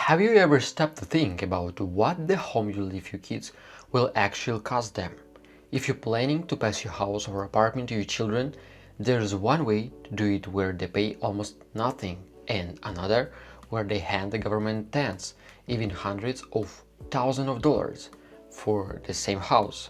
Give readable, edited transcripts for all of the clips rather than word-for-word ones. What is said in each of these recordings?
Have you ever stopped to think about what the home you leave your kids will actually cost them? If you're planning to pass your house or apartment to your children, there's one way to do it where they pay almost nothing, and another where they hand the government tens, even hundreds of thousands of dollars for the same house.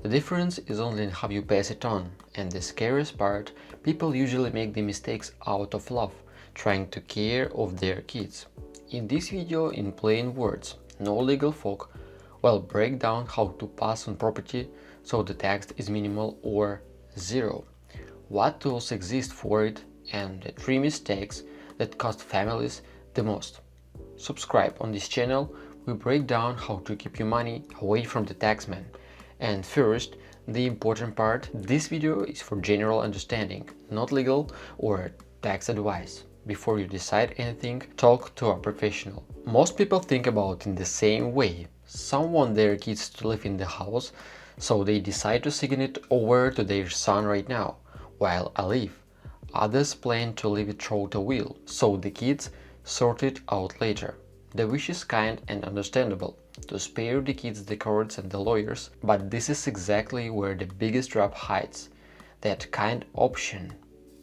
The difference is only in how you pass it on, and the scariest part, people usually make the mistakes out of love, trying to care of their kids. In this video, in plain words, no legal folk, will break down how to pass on property so the tax is minimal or zero, what tools exist for it, and the 3 mistakes that cost families the most. Subscribe on this channel, we break down how to keep your money away from the taxman. And first, the important part, this video is for general understanding, not legal or tax advice. Before you decide anything, talk to a professional. Most people think about it in the same way. Some want their kids to live in the house, so they decide to sign it over to their son right now, while I leave. Others plan to leave it through the will, so the kids sort it out later. The wish is kind and understandable, to spare the kids the courts and the lawyers, but this is exactly where the biggest trap hides. That kind option,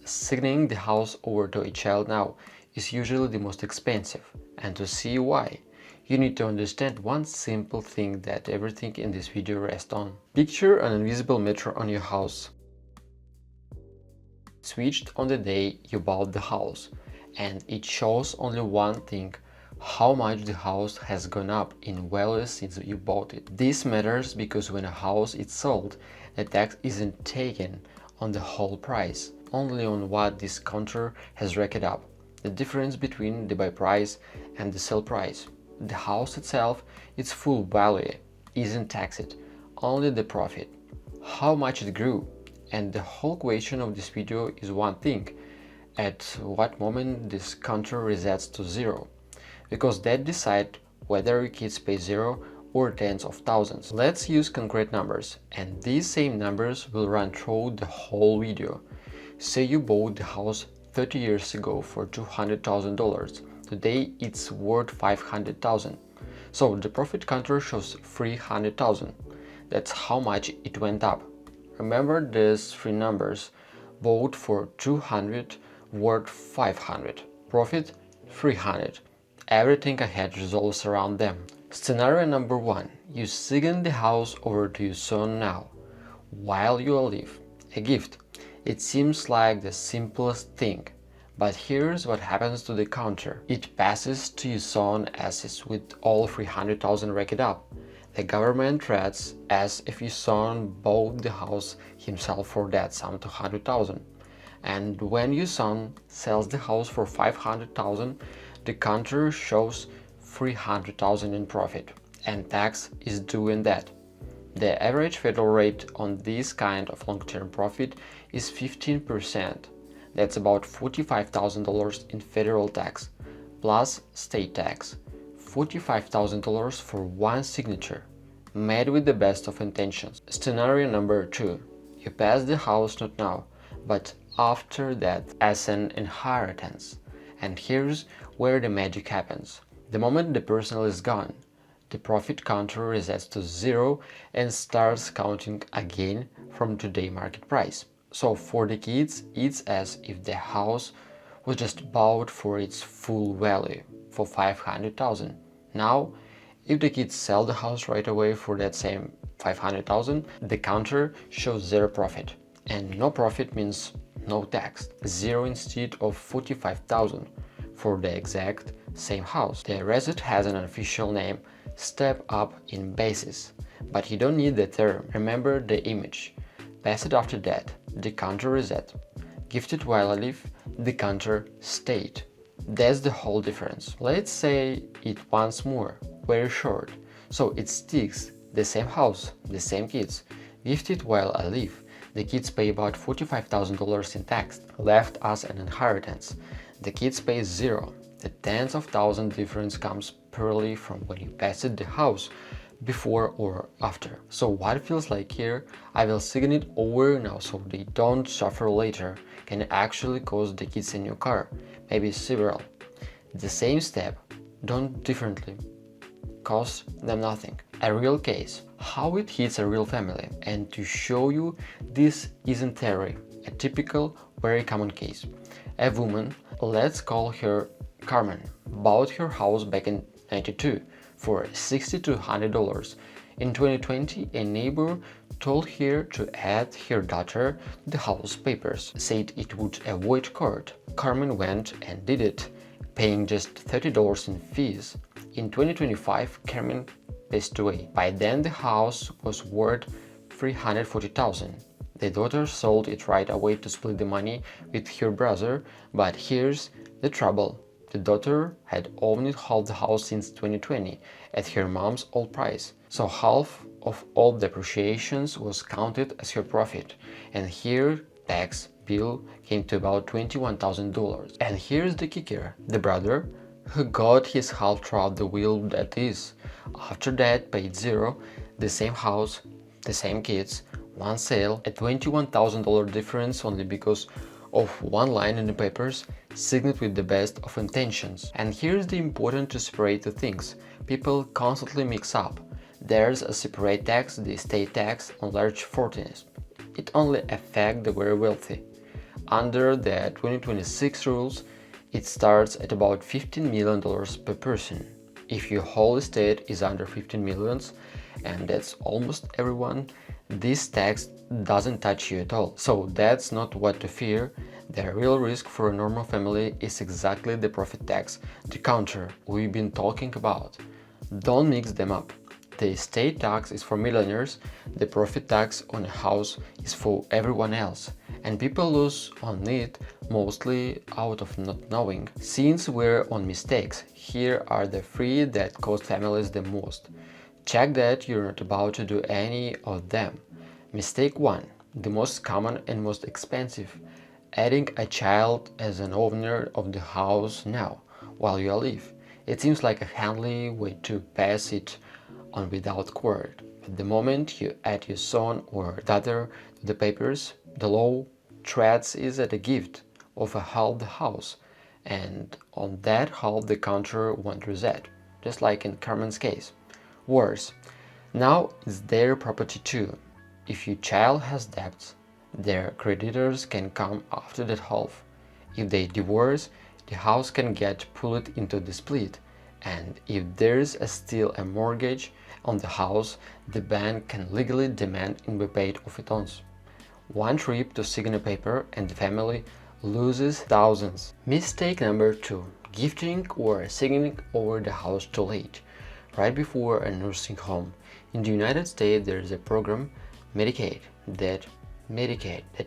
signing the house over to a child now, is usually the most expensive, and to see why, you need to understand one simple thing that everything in this video rests on. Picture an invisible meter on your house. Switched on the day you bought the house, and it shows only one thing: how much the house has gone up in value since you bought it. This matters because when a house is sold, the tax isn't taken on the whole price, only on what this counter has racked up, the difference between the buy price and the sell price. The house itself, its full value, isn't taxed, only the profit, how much it grew. And the whole question of this video is one thing: at what moment this counter resets to zero, because that decides whether your kids pay zero or tens of thousands. Let's use concrete numbers, and these same numbers will run through the whole video. Say you bought the house 30 years ago for $200,000. Today it's worth $500,000. So the profit counter shows $300,000. That's how much it went up. Remember these three numbers: bought for 200, worth 500, profit 300. Everything ahead revolves around them. Scenario number 1. You sign the house over to your son now, while you are alive. A gift. It seems like the simplest thing, but here's what happens to the counter. It passes to your son as is with all 300,000 racked up. The government treats as if your son bought the house himself for that sum, 200,000. And when your son sells the house for 500,000, the counter shows 300,000 in profit, and tax is due in that. The average federal rate on this kind of long-term profit is 15%. That's about $45,000 in federal tax, plus state tax. $45,000 for one signature, made with the best of intentions. Scenario number 2. You pass the house not now, but after that as an inheritance. And here's where the magic happens. The moment the person is gone, the profit counter resets to zero and starts counting again from today's market price. So for the kids, it's as if the house was just bought for its full value, for 500,000. Now, if the kids sell the house right away for that same 500,000, the counter shows zero profit. And no profit means no tax, zero instead of 45,000 for the exact same house. The reset has an official name: step up in basis, but you don't need the term. Remember the image. Pass it after that, the counter reset. Gifted while alive, the counter stayed. That's the whole difference. Let's say it once more, very short, so it sticks: the same house, the same kids. Gifted while alive, the kids pay about $45,000 in tax, left as an inheritance. The kids pay zero. The tens of thousands difference comes purely from when you passed the house, before or after. So what it feels like here, I will sign it over now so they don't suffer later, can actually cost the kids a new car, maybe several. The same step, done differently costs them nothing. A real case, how it hits a real family. And to show you this isn't theory, a typical, very common case. A woman, let's call her Carmen, bought her house back in '92 for $60 to $100. In 2020, a neighbor told her to add her daughter to the house papers, said it would avoid court. Carmen went and did it, paying just $30 in fees. In 2025, Carmen passed away. By then, the house was worth $340,000. The daughter sold it right away to split the money with her brother, but here's the trouble. The daughter had owned half the house since 2020 at her mom's old price, so half of all depreciations was counted as her profit, and her tax bill came to about $21,000. And here's the kicker: the brother, who got his half throughout the will, that is, after that paid zero, the same house, the same kids, one sale, a $21,000 difference only because of one line in the papers, signed with the best of intentions. And here's the important to separate the things people constantly mix up. There's a separate tax, the estate tax, on large fortunes. It only affects the very wealthy. Under the 2026 rules, it starts at about $15 million per person. If your whole estate is under 15 millions, and that's almost everyone, this tax doesn't touch you at all. So that's not what to fear. The real risk for a normal family is exactly the profit tax, the counter we've been talking about. Don't mix them up. The estate tax is for millionaires, the profit tax on a house is for everyone else, and people lose on it mostly out of not knowing. Since we're on mistakes, here are the three that cost families the most. Check that you're not about to do any of them. Mistake 1, the most common and most expensive: adding a child as an owner of the house now, while you are alive. It seems like a handy way to pass it on without court. At the moment you add your son or daughter to the papers, the law treats it as a gift of a half the house, and on that half the counter won't reset, just like in Carmen's case. Worse, now it's their property too. If your child has debts, their creditors can come after that half. If they divorce, the house can get pulled into the split, and if there's still a mortgage on the house, the bank can legally demand in rebate of it owns. One trip to sign a paper and the family loses thousands. Mistake number 2, gifting or signing over the house too late, right before a nursing home. In the United States, there is a program, Medicaid, that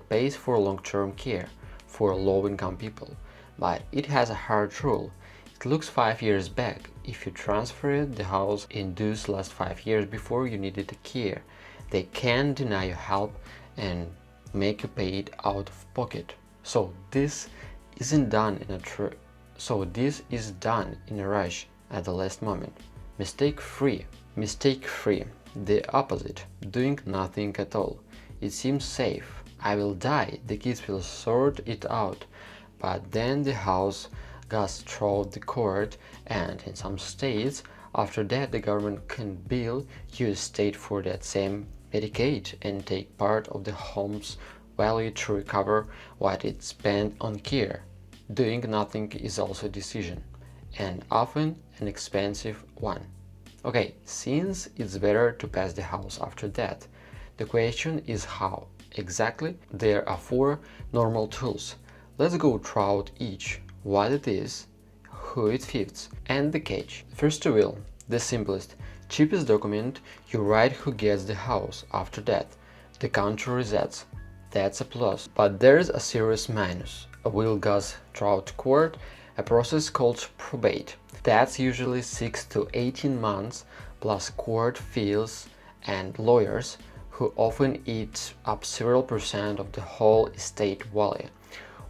pays for long-term care for low-income people, but it has a hard rule. It looks 5 years back. If you transferred the house in those last 5 years before you needed the care, they can deny you help and make you pay it out of pocket. So this is done in a rush at the last moment. Mistake 3, the opposite, doing nothing at all. It seems safe. I will die, the kids will sort it out, but then the house goes through the court, and in some states, after that the government can bill your estate for that same Medicaid and take part of the home's value to recover what it spent on care. Doing nothing is also a decision, and often an expensive one. Okay, since it's better to pass the house after that, the question is how. Exactly, there are 4 normal tools. Let's go through each, what it is, who it fits, and the catch. First will, the simplest, cheapest document, you write who gets the house. After that, the counter resets. That's a plus. But there's a serious minus. A will goes through court, a process called probate. That's usually 6 to 18 months plus court fees and lawyers, who often eat up several percent of the whole estate value.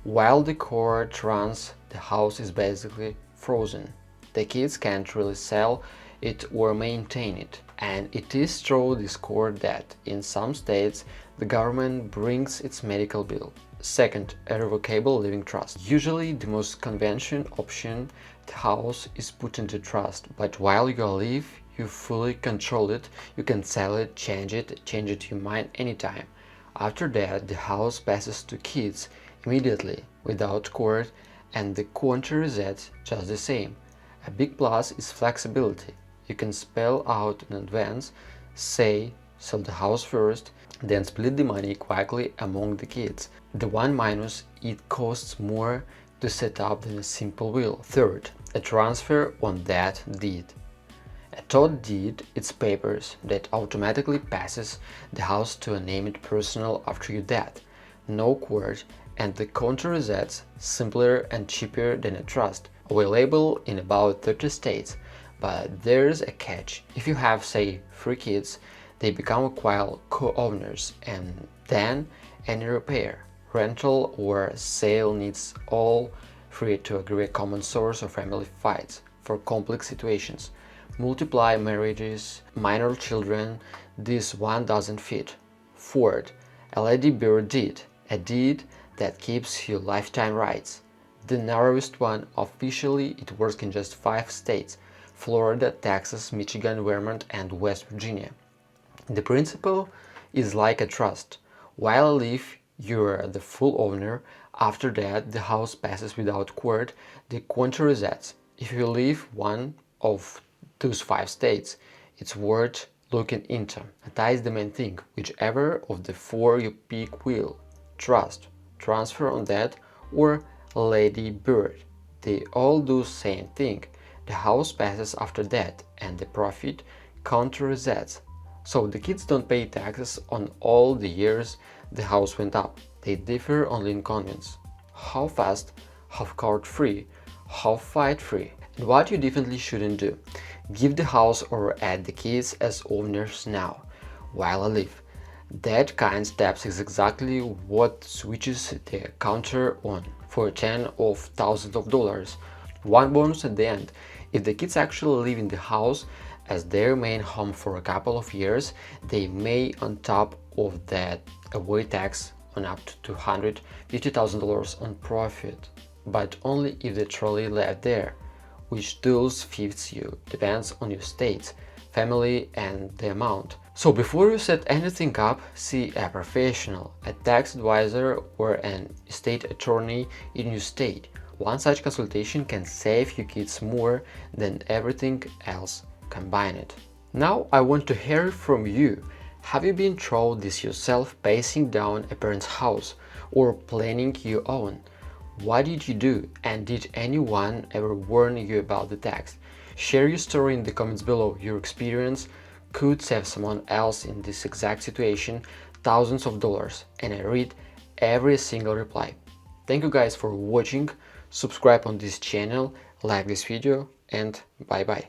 While the court runs, the house is basically frozen. The kids can't really sell it or maintain it. And it is through this court that, in some states, the government brings its medical bill. Second, a revocable living trust. Usually the most conventional option, the house is put into trust, but while you live, you fully control it. You can sell it, change it your mind anytime. After that, the house passes to kids immediately, without court, and the contract resets just the same. A big plus is flexibility. You can spell out in advance, say, sell the house first, then split the money quickly among the kids. The one minus, it costs more to set up than a simple will. Third, a transfer on that deed. A third deed, it's papers that automatically passes the house to a named person after your death. No court, and the contract resets, simpler and cheaper than a trust. Available in about 30 states, but there's a catch. If you have, say, 3 kids, they become co-owners, and then any repair, rental or sale needs all 3 to agree a common source or family fights for complex situations. Multiply marriages, minor children, this one doesn't fit. Fourth, a lady bird deed, a deed that keeps you lifetime rights. The narrowest one, officially it works in just 5 states: Florida, Texas, Michigan, Vermont, and West Virginia. The principle is like a trust. While alive, you're the full owner. After that, the house passes without court, the contract resets. If you leave one of those 5 states, it's worth looking into. That is the main thing. Whichever of the 4 you pick will. Trust, transfer on that, or lady bird. They all do same thing. The house passes after that, and the profit contract resets. So the kids don't pay taxes on all the years the house went up. They differ only in convenience. How fast, how court-free, how fight-free. And what you definitely shouldn't do: give the house or add the kids as owners now, while alive. That kind of steps is exactly what switches the counter on for tens of thousands of dollars. One bonus at the end: if the kids actually live in the house as their main home for a couple of years, they may, on top of that, avoid tax on up to $250,000 on profit, but only if they truly live there, which those fits you, depends on your state, family, and the amount. So before you set anything up, see a professional, a tax advisor or an estate attorney in your state. One such consultation can save your kids more than everything else combined. Now I want to hear from you. Have you been through this yourself, pacing down a parent's house or planning your own? What did you do, and did anyone ever warn you about the tax? Share your story in the comments below. Your experience could save someone else in this exact situation thousands of dollars, and I read every single reply. Thank you guys for watching. Subscribe on this channel, like this video, and bye bye.